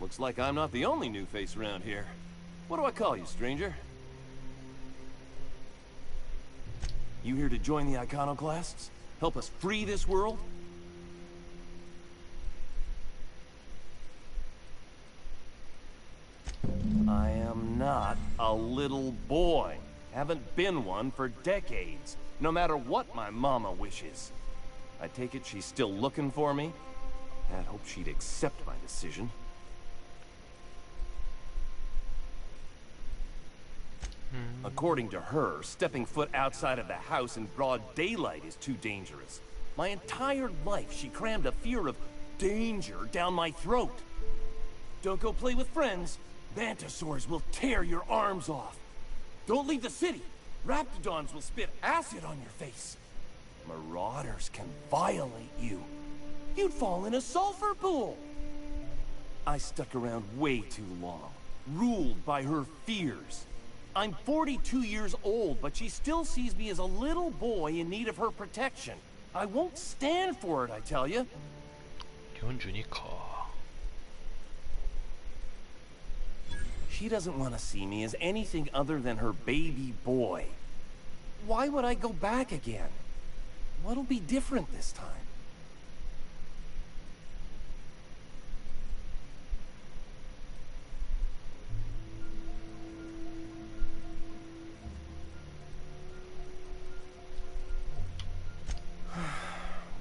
Looks like I'm not the only new face around here. What do I call you, stranger? You here to join the iconoclasts? Help us free this world? I am not a little boy. Haven't been one for decades, no matter what my mama wishes. I take it she's still looking for me? I'd hope she'd accept my decision. According to her, stepping foot outside of the house in broad daylight is too dangerous. My entire life, she crammed a fear of danger down my throat. Don't go play with friends. Mantisaurs will tear your arms off. Don't leave the city. Raptidons will spit acid on your face. Marauders can violate you. You'd fall in a sulfur pool. I stuck around way too long, ruled by her fears. I'm 42 years old, but she still sees me as a little boy in need of her protection. I won't stand for it, I tell you. 42か. She doesn't want to see me as anything other than her baby boy. Why would I go back again? What'll be different this time?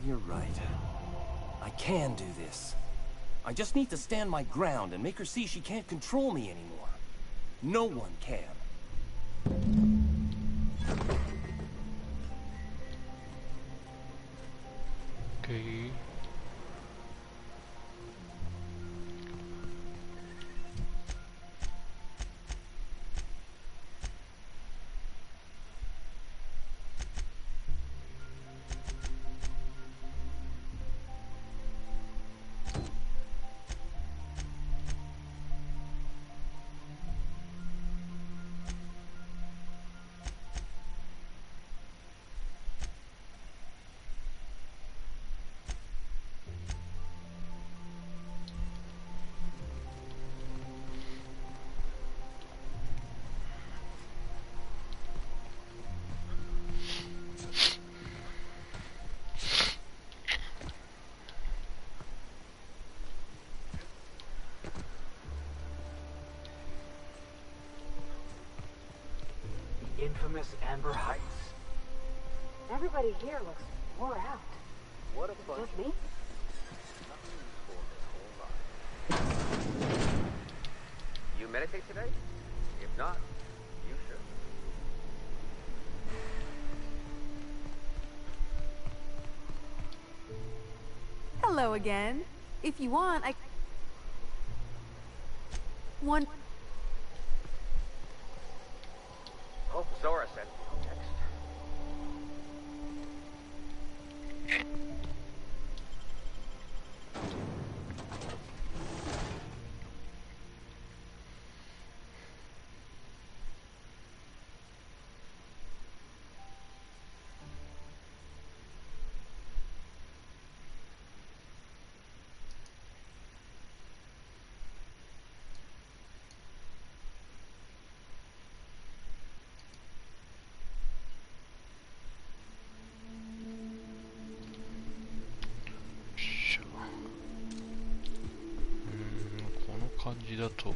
You're right. I can do this. I just need to stand my ground and make her see she can't control me anymore. No one can. Okay. Infamous Amber Heights. Everybody here looks wore out. What a Is it bunch just me? You meditate today? If not, you should. Hello again. If you want, One. Oh, Zora sent me a text.しょ。この感じだと。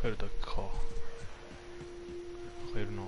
帰るだけか。帰るな。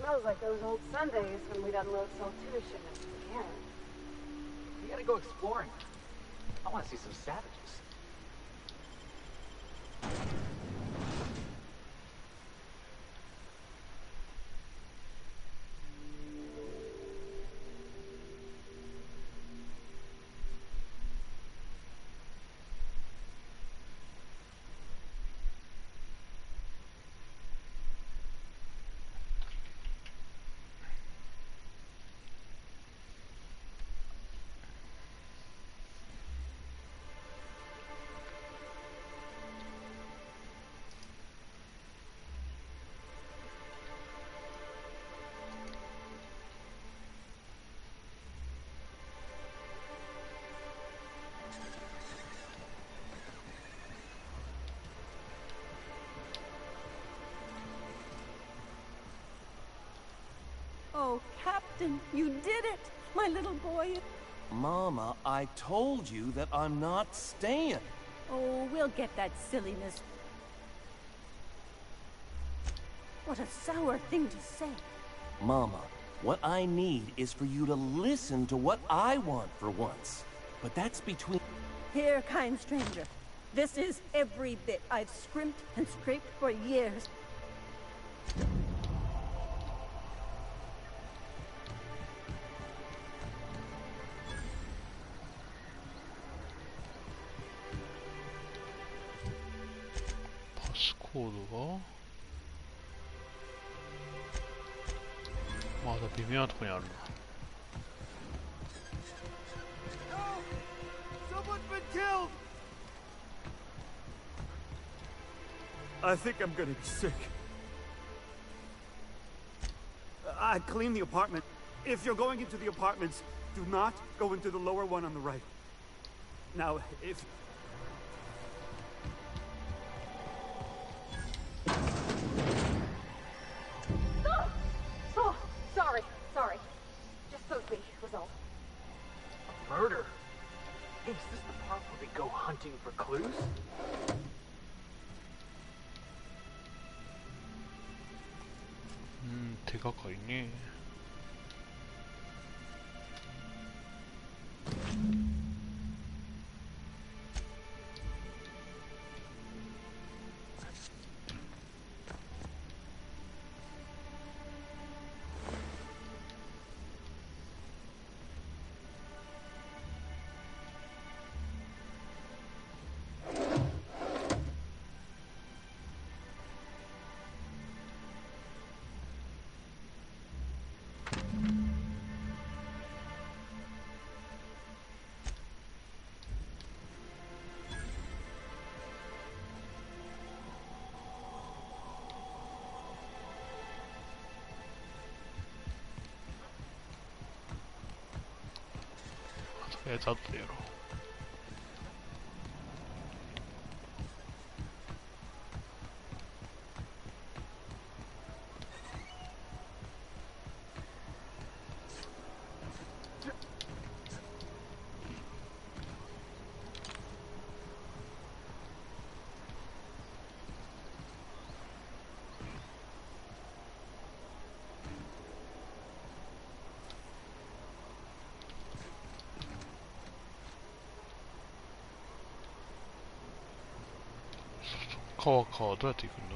Smells like those old Sundays when we'd unload Saltuna shipments to Canada. We gotta go exploring. I want to see some savages. Oh, Captain, you did it! My little boy. Mama, I told you that I'm not staying. Oh, we'll get that silliness. What a sour thing to say. Mama, what I need is for you to listen to what I want for once. But that's between... Here, kind stranger. This is every bit I've scrimped and scraped for years.コードがまだ微妙なところにあるな。Someone's been killed! I think I'm gonna be sick. I cleaned the apartment. If you're going into the apartments, do not go into the lower one on the right. Now, if... Oh, sorry. Just Sophie was all. A murder? Hey, is this the part where we go hunting for clues? 手がかりね。esatto, ero.川どうやって行くんだ。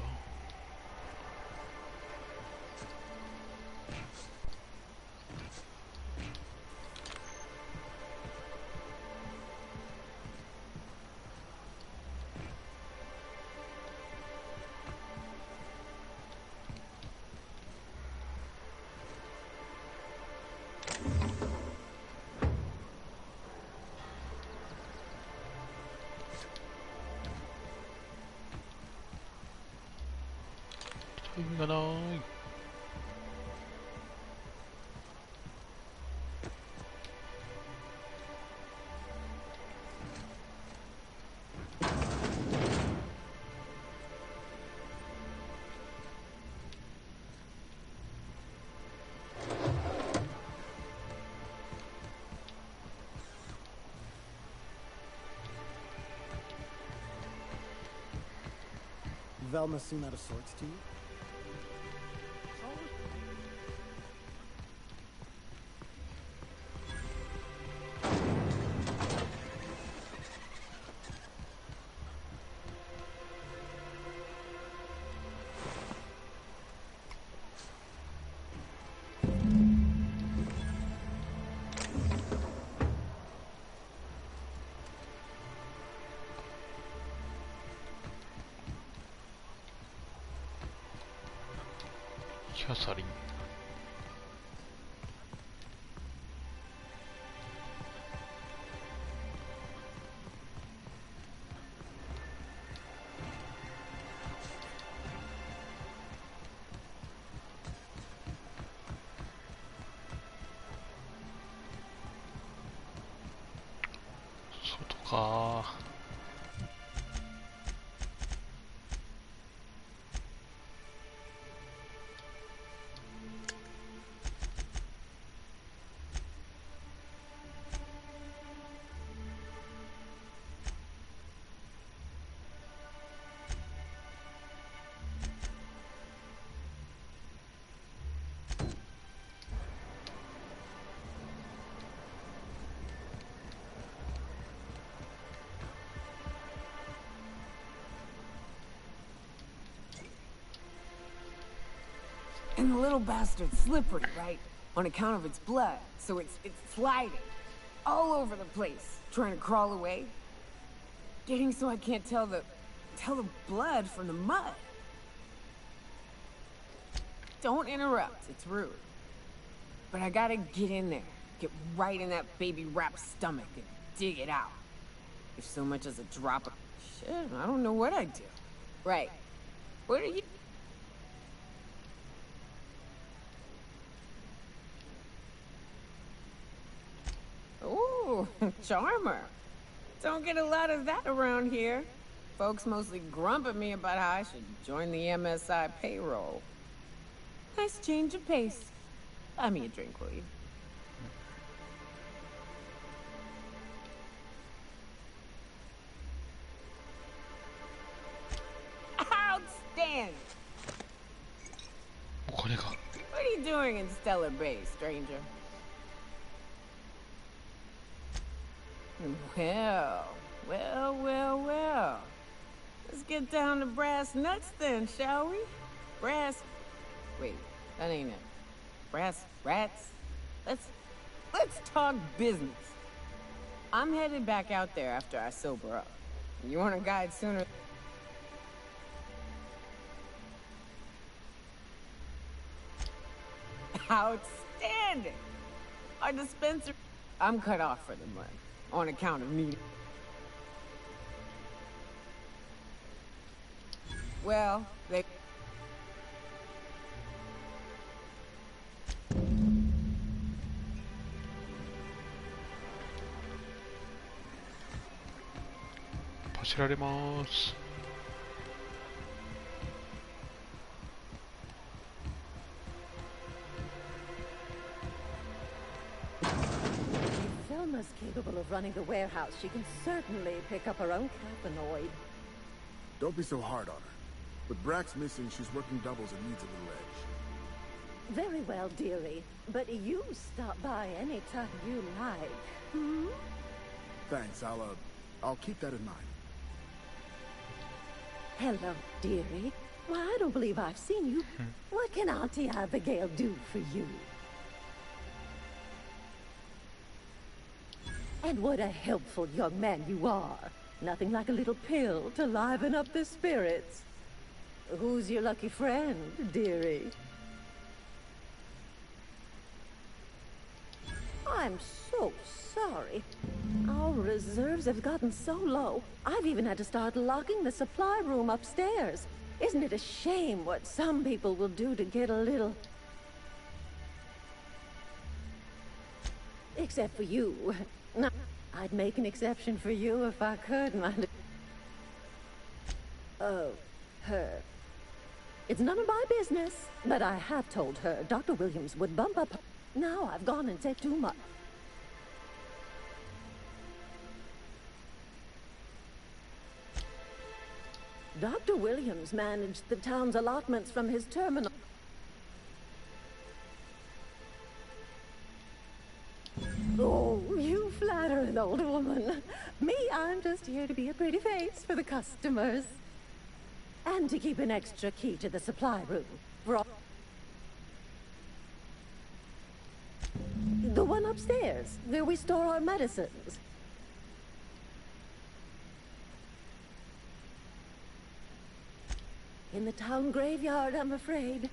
意味がない。Velma seem out of sorts to you?キャサリン。外か。And the little bastard's slippery, right? On account of its blood. So it's sliding. All over the place. Trying to crawl away. Getting so I can't tell the blood from the mud. Don't interrupt. It's rude. But I gotta get in there. Get right in that baby rap's stomach and dig it out. If so much as a drop of... Shit, I don't know what I'd do. Right. What are you... Ooh, charmer. Don't get a lot of that around here. Folks mostly grump at me about how I should join the MSI payroll. Nice change of pace. Buy me a drink, will you? Outstanding! What are you doing in Stellar Bay, stranger? Well. Let's get down to brass nuts then, shall we? Wait, that ain't it. Brass rats? Let's talk business. I'm headed back out there after I sober up. You want a guide sooner? Outstanding! Our dispenser... I'm cut off for the month. On account of me. Well, they... せられます。Velma's capable of running the warehouse. She can certainly pick up her own caffeinoid. Don't be so hard on her. With Brax missing, she's working doubles and needs a little edge. Very well, dearie. But you stop by anytime you like. Hmm? Thanks, I'll keep that in mind. Hello, dearie. Why, I don't believe I've seen you. What can Auntie Abigail do for you? And what a helpful young man you are. Nothing like a little pill to liven up the spirits. Who's your lucky friend, dearie? I'm so sorry. Our reserves have gotten so low. I've even had to start locking the supply room upstairs. Isn't it a shame what some people will do to get a little... Except for you. No, I'd make an exception for you if I could, my... Oh, her. It's none of my business, but I have told her Dr. Williams would bump up... Now I've gone and said too much. Dr. Williams managed the town's allotments from his terminal. Oh, you flatter an old woman. Me, I'm just here to be a pretty face for the customers. And to keep an extra key to the supply room. For all... The one upstairs, where we store our medicines. In the town graveyard, I'm afraid.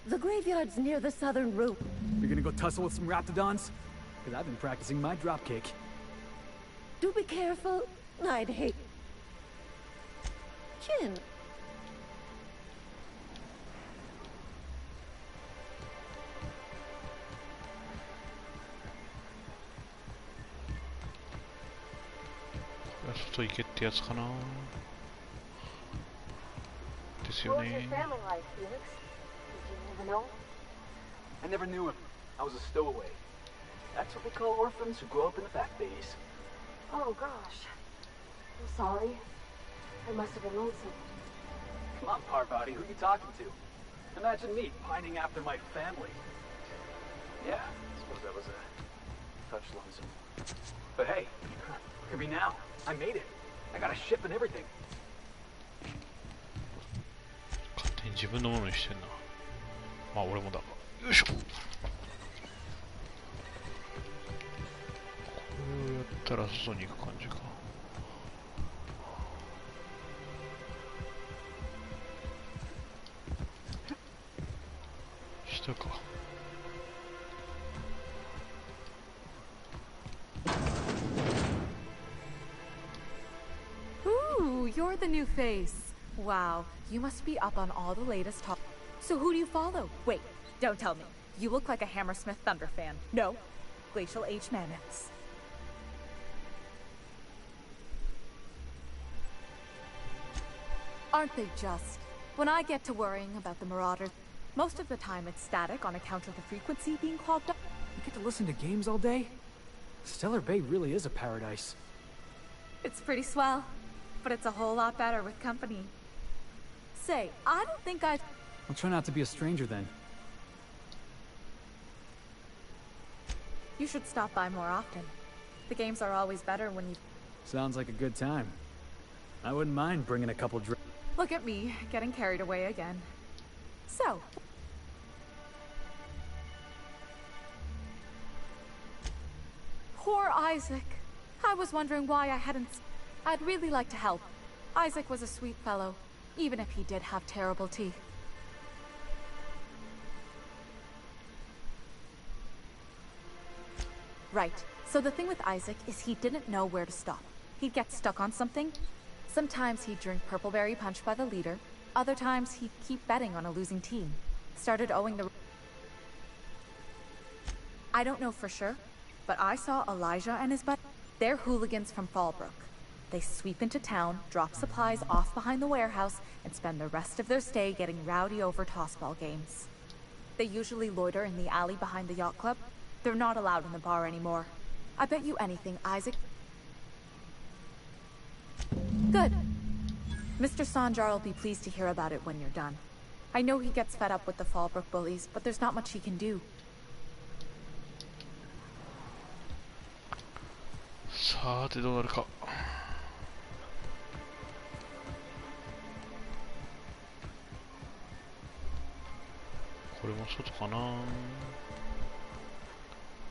The graveyard's near the southern room. You're gonna go tussle with some raptidons? Because I've been practicing my dropkick. Do be careful. I'd hate... Chin.外行けってやつかな。ですよ What was your ね。 family like, Felix? Did you never know? I never knew him. I was a stowaway. That's what we call orphans who grow up in the back bays. Oh, gosh. I'm sorry. I must have been lonesome. Come on, Parvati, who you talking to? Imagine me pining after my family. Yeah, I suppose that was a touch lonesome. But hey, look at me now. I made it. I got a ship and everything. 勝手に自分のものにしてんな。まあ俺もだが。よいしょ。これをやったら外に行く感じか。下か。Ooh, you're the new face. Wow, you must be up on all the latest talk. So who do you follow? Wait, don't tell me. You look like a Hammersmith Thunder fan. No, Glacial H. Mammoths. Aren't they just? When I get to worrying about the Marauders, most of the time it's static on account of the frequency being clogged up. You get to listen to games all day? Stellar Bay really is a paradise. It's pretty swell, but it's a whole lot better with company. Say, I don't think I'd... I'll try not to be a stranger then. You should stop by more often. The games are always better when you... Sounds like a good time. I wouldn't mind bringing a couple drinks. Look at me, getting carried away again. So... Poor Isaac. I was wondering why I hadn't... I'd really like to help. Isaac was a sweet fellow, even if he did have terrible teeth. Right. So the thing with Isaac is he didn't know where to stop. He'd get stuck on something. Sometimes he'd drink Purpleberry Punch by the liter. Other times he'd keep betting on a losing team. Started owing the... I don't know for sure, but I saw Elijah and his buddy. They're hooligans from Fallbrook. They sweep into town, drop supplies off behind the warehouse, and spend the rest of their stay getting rowdy over tossball games. They usually loiter in the alley behind the yacht club. They're not allowed in the bar anymore. I bet you anything, Isaac. Good. Mr. Sanjar will be pleased to hear about it when you're done. I know he gets fed up with the Fallbrook bullies, but there's not much he can do. さてどうなるか。これも外かな。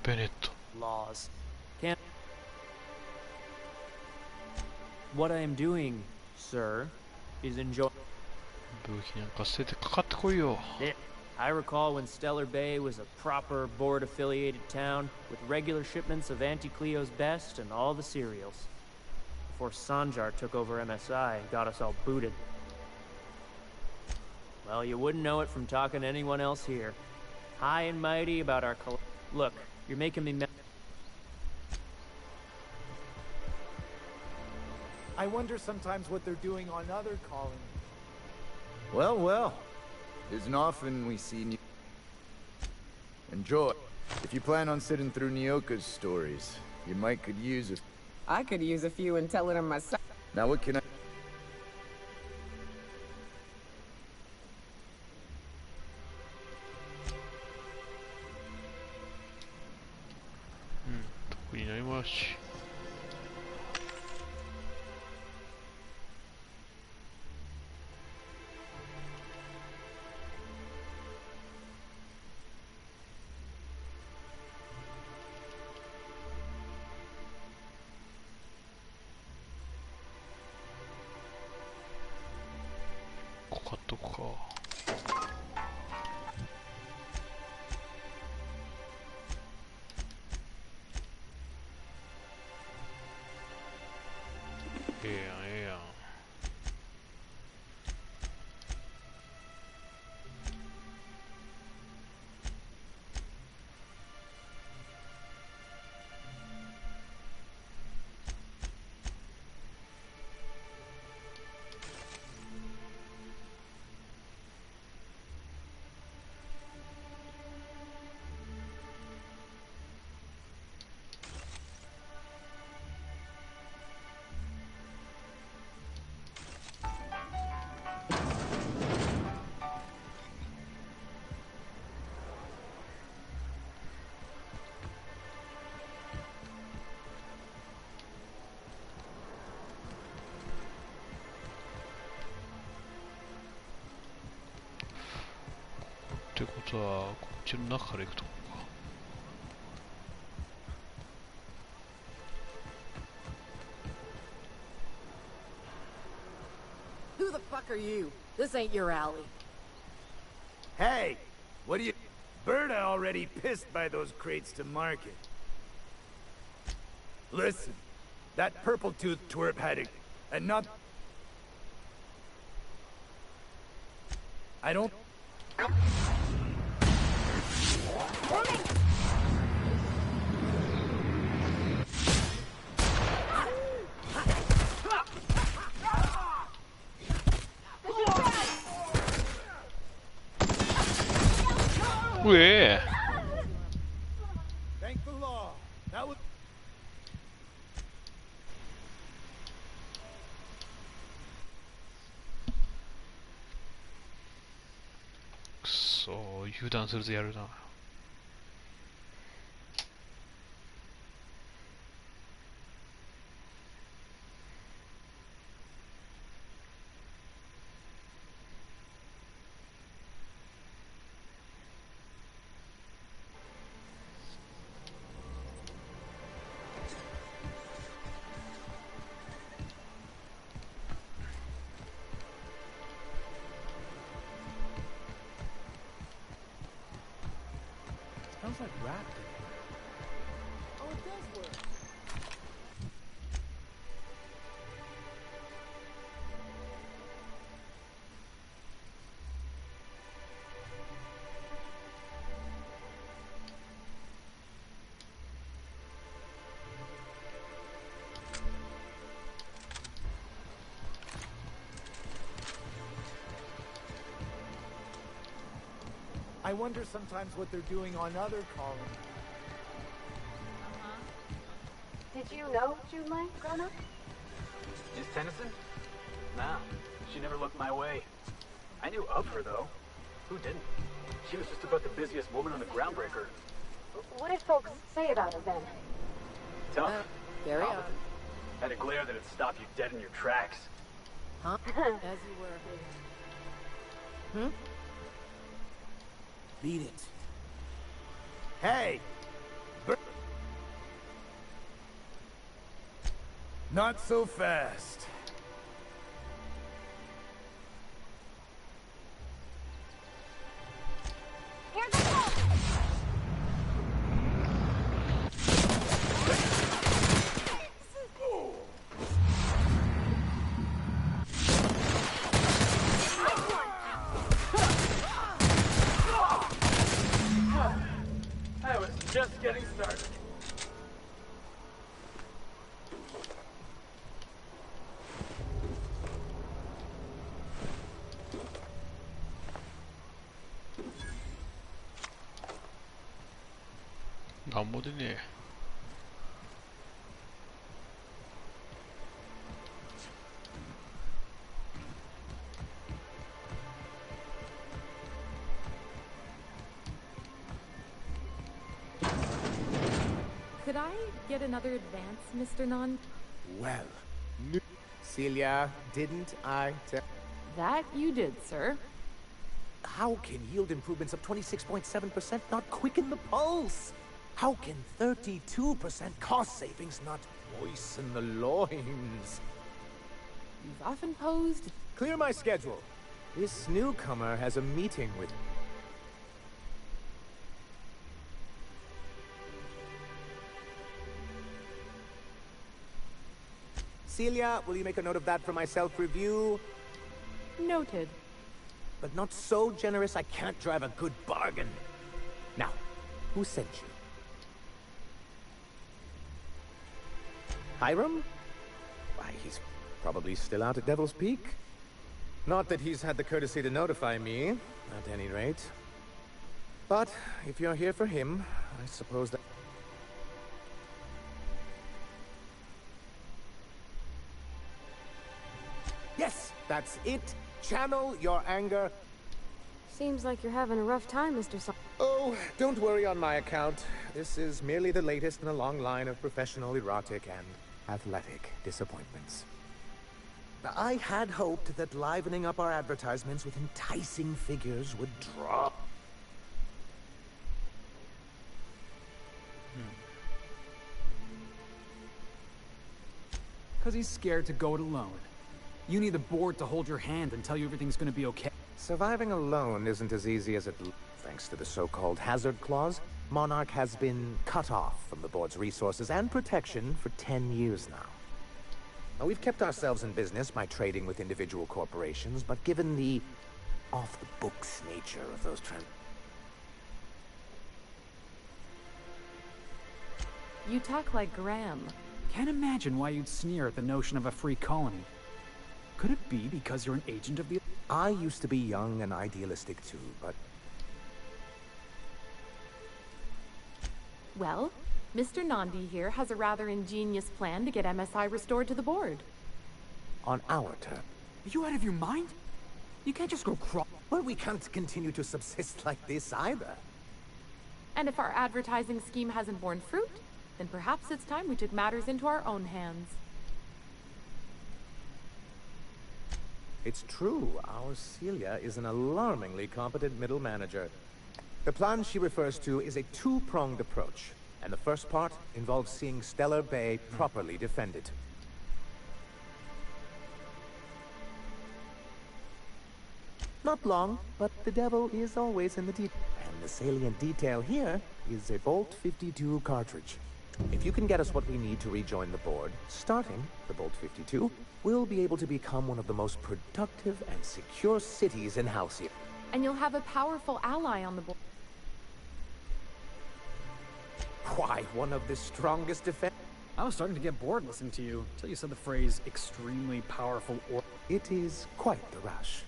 ベネット。 Laws. Can't. What I am doing, sir, is enjoy. 武器なんか捨ててかかってこいよ。 I recall when Stellar Bay was a proper board-affiliated town with regular shipments of Auntie Cleo's best and all the cereals. Before Sanjar took over MSI and got us all booted. Well, you wouldn't know it from talking to anyone else here. High and mighty about our Look, you're making me I wonder sometimes what they're doing on other colonies. Well, well. Isn't often we see new... Enjoy. If you plan on sitting through Nyoka's stories, you might could use a... I could use a few and telling them myself. Now what can I... 得意になりますし。ここ買っとくか。ええやんええやん。ってことはこっちの中から行くとこか。Who the fuck are you? This ain't your alley. Hey, what do you... Berta already pissed by those crates to market. Listen, that purple-toothed twerp had it, and not... I don't... Ué. Thank the law. That was...くそー、油断するとやるな。Sounds like rap. Oh, it does work. I wonder sometimes what they're doing on other colonies. Did you know June Lang grown up? Miss Tennyson? Nah, she never looked my way. I knew of her, though. Who didn't? She was just about the busiest woman on the groundbreaker. What did folks say about her then? Tough. Carry on. Competent. Had a glare that'd stop you dead in your tracks. Huh? As you were. Beat it. Hey! Not so fast. Here's the ball! I was just getting started.なんも出ねえ。Could I get another advance, Mr. Non? Well, Celia, didn't I tell... That you did, sir. How can yield improvements of 26.7% not quicken the pulse? How can 32% cost savings not moisten the loins? You've often posed... Clear my schedule. This newcomer has a meeting with... Celia, will you make a note of that for my self-review? Noted. But not so generous I can't drive a good bargain. Now, who sent you? Hiram? Why, he's probably still out at Devil's Peak. Not that he's had the courtesy to notify me, at any rate. But if you're here for him, I suppose that... Yes, that's it. Channel your anger. Seems like you're having a rough time, Mr. Oh, don't worry on my account. This is merely the latest in a long line of professional erotic and athletic disappointments. I had hoped that livening up our advertisements with enticing figures would draw... Because he's scared to go it alone. You need the board to hold your hand and tell you everything's gonna be okay. Surviving alone isn't as easy as it looks. Thanks to the so-called hazard clause, Monarch has been cut off from the board's resources and protection for 10 years now. Now, we've kept ourselves in business by trading with individual corporations, but given the off-the-books nature of those You talk like Graham. Can't imagine why you'd sneer at the notion of a free colony. Could it be because you're an agent of the... I used to be young and idealistic too, but... Well, Mr. Nandi here has a rather ingenious plan to get MSI restored to the board. On our turn. Are you out of your mind? You can't just go crawl... Well, we can't continue to subsist like this either. And if our advertising scheme hasn't borne fruit, then perhaps it's time we took matters into our own hands. It's true, our Celia is an alarmingly competent middle manager. The plan she refers to is a two-pronged approach, and the first part involves seeing Stellar Bay properly defended. Not long, but the devil is always in the detail. And the salient detail here is a Bolt 52 cartridge. If you can get us what we need to rejoin the board, starting the Bolt 52, we'll be able to become one of the most productive and secure cities in Halcyon. And you'll have a powerful ally on the board. Why, one of the strongest defense... I was starting to get bored listening to you, until you said the phrase, extremely powerful or... It is quite the rush.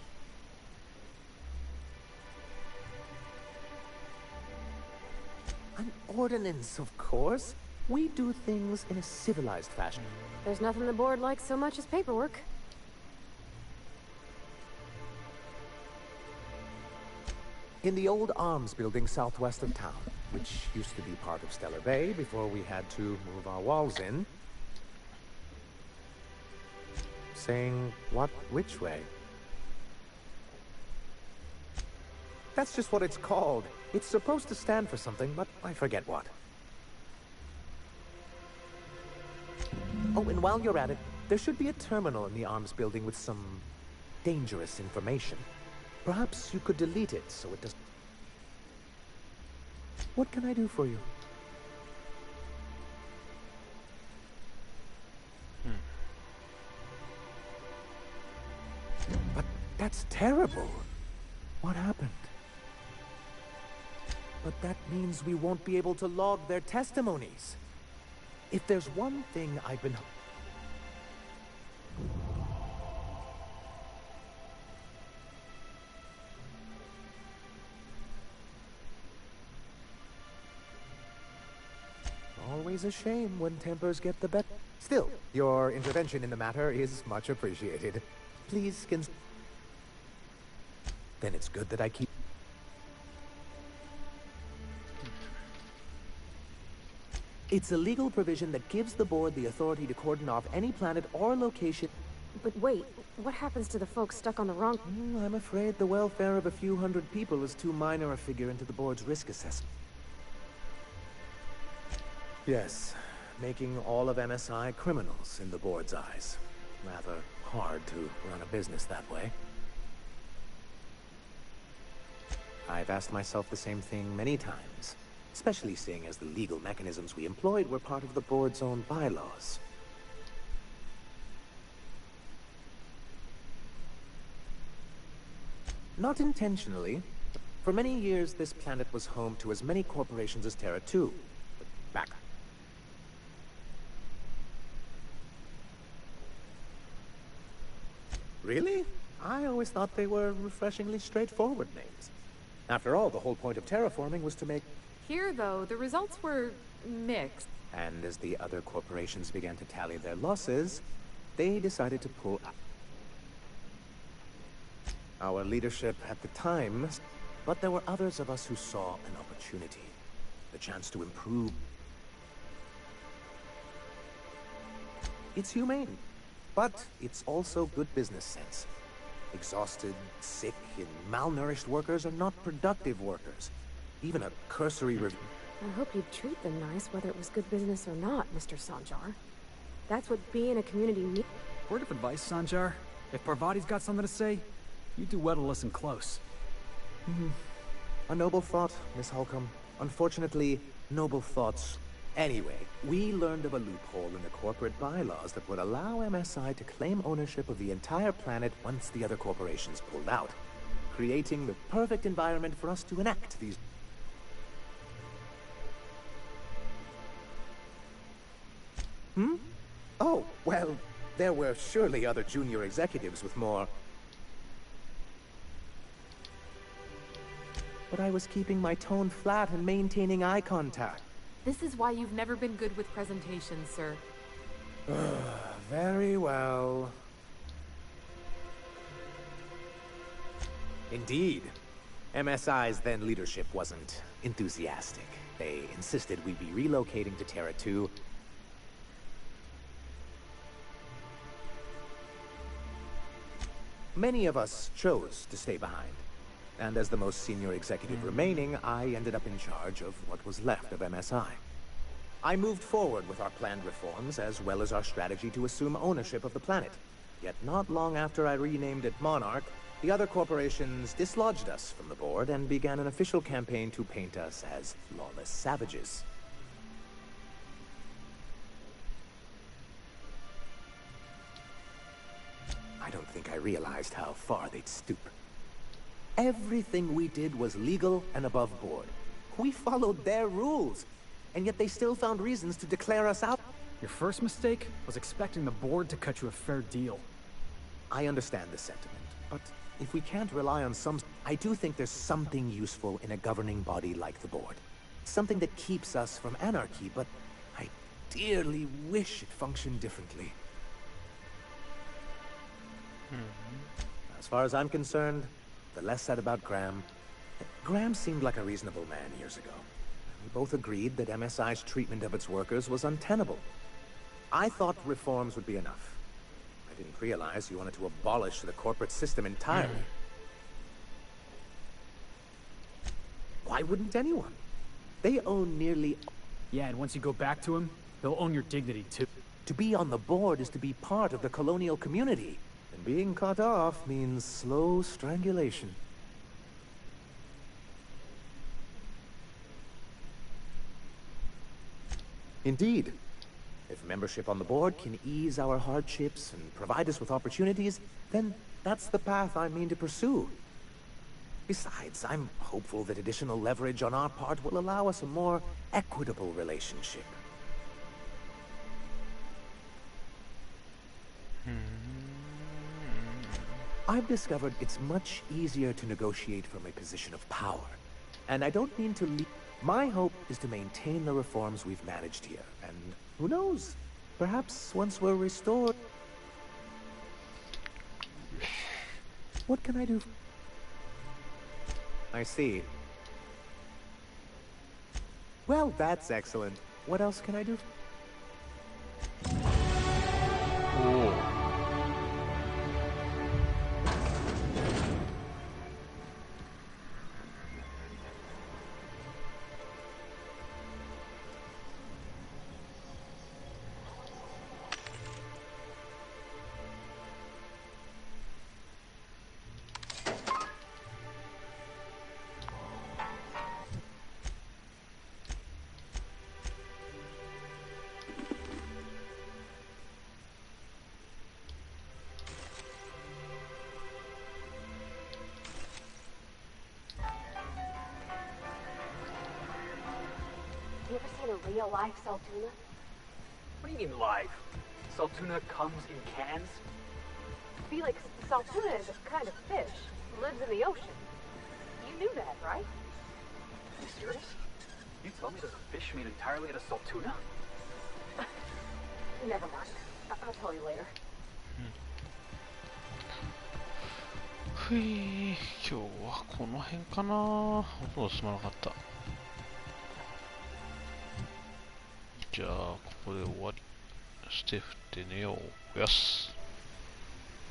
ordinance, of course. We do things in a civilized fashion. There's nothing the board likes so much as paperwork. In the old arms building southwest of town, which used to be part of Stellar Bay before we had to move our walls in. Saying what, which way? That's just what it's called. It's supposed to stand for something, but I forget what. Oh, and while you're at it, there should be a terminal in the arms building with some dangerous information. Perhaps you could delete it so it doesn't... What can I do for you? But that's terrible. What happened? But that means we won't be able to log their testimonies. If there's one thing I've been... Always a shame when tempers get the better. Still, your intervention in the matter is much appreciated. Please Then it's good that I keep... It's a legal provision that gives the board the authority to cordon off any planet or location... But wait, what happens to the folks stuck on the wrong... I'm afraid the welfare of a few hundred people is too minor a figure into the board's risk assessment. Yes, making all of MSI criminals in the board's eyes. Rather hard to run a business that way. I've asked myself the same thing many times, especially seeing as the legal mechanisms we employed were part of the board's own bylaws. Not intentionally. For many years, this planet was home to as many corporations as Terra 2. But back. Really? I always thought they were refreshingly straightforward names. After all, the whole point of terraforming was to make... Here, though, the results were mixed. And as the other corporations began to tally their losses, they decided to pull out. Our leadership at the time, but there were others of us who saw an opportunity. The chance to improve. It's humane, but it's also good business sense. Exhausted, sick, and malnourished workers are not productive workers. Even a cursory review. I hope you'd treat them nice, whether it was good business or not, Mr. Sanjar. That's what being a community means. Word of advice, Sanjar. If Parvati's got something to say, you do well to listen close. A noble thought, Miss Holcomb. Unfortunately, noble thoughts. Anyway, we learned of a loophole in the corporate bylaws that would allow MSI to claim ownership of the entire planet once the other corporations pulled out, creating the perfect environment for us to enact these... Oh, well, there were surely other junior executives with more... But I was keeping my tone flat and maintaining eye contact. This is why you've never been good with presentations, sir. Very well. Indeed. MSI's then leadership wasn't enthusiastic. They insisted we'd be relocating to Terra 2. Many of us chose to stay behind. And as the most senior executive remaining, I ended up in charge of what was left of MSI. I moved forward with our planned reforms, as well as our strategy to assume ownership of the planet. Yet not long after I renamed it Monarch, the other corporations dislodged us from the board and began an official campaign to paint us as lawless savages. I don't think I realized how far they'd stoop. Everything we did was legal and above board. We followed their rules, and yet they still found reasons to declare us out. Your first mistake was expecting the board to cut you a fair deal. I understand the sentiment, but if we can't rely on some... I do think there's something useful in a governing body like the board. Something that keeps us from anarchy, but I dearly wish it functioned differently. As far as I'm concerned, the less said about Graham. Graham seemed like a reasonable man years ago. We both agreed that MSI's treatment of its workers was untenable. I thought reforms would be enough. I didn't realize you wanted to abolish the corporate system entirely. Why wouldn't anyone? They own nearly... Yeah, and once you go back to him, he'll own your dignity too. To be on the board is to be part of the colonial community. And being cut off means slow strangulation. Indeed. If membership on the board can ease our hardships and provide us with opportunities, then that's the path I mean to pursue. Besides, I'm hopeful that additional leverage on our part will allow us a more equitable relationship. I've discovered it's much easier to negotiate from a position of power. And I don't mean to leave. My hope is to maintain the reforms we've managed here. And who knows? Perhaps once we're restored... What can I do? I see. Well, that's excellent. What else can I do? You ever seen a real-life Saltuna? What do you mean live? Saltuna comes in cans? Felix, Saltuna is a kind of fish. It lives in the ocean. You knew that, right? Are you serious? You tell me there's a fish made entirely out of Saltuna? Never mind. I'll tell you later. ふい、今日はこの辺かな。ほとんど進まなかった。じゃあここで終わり。して振って寝よう。よし。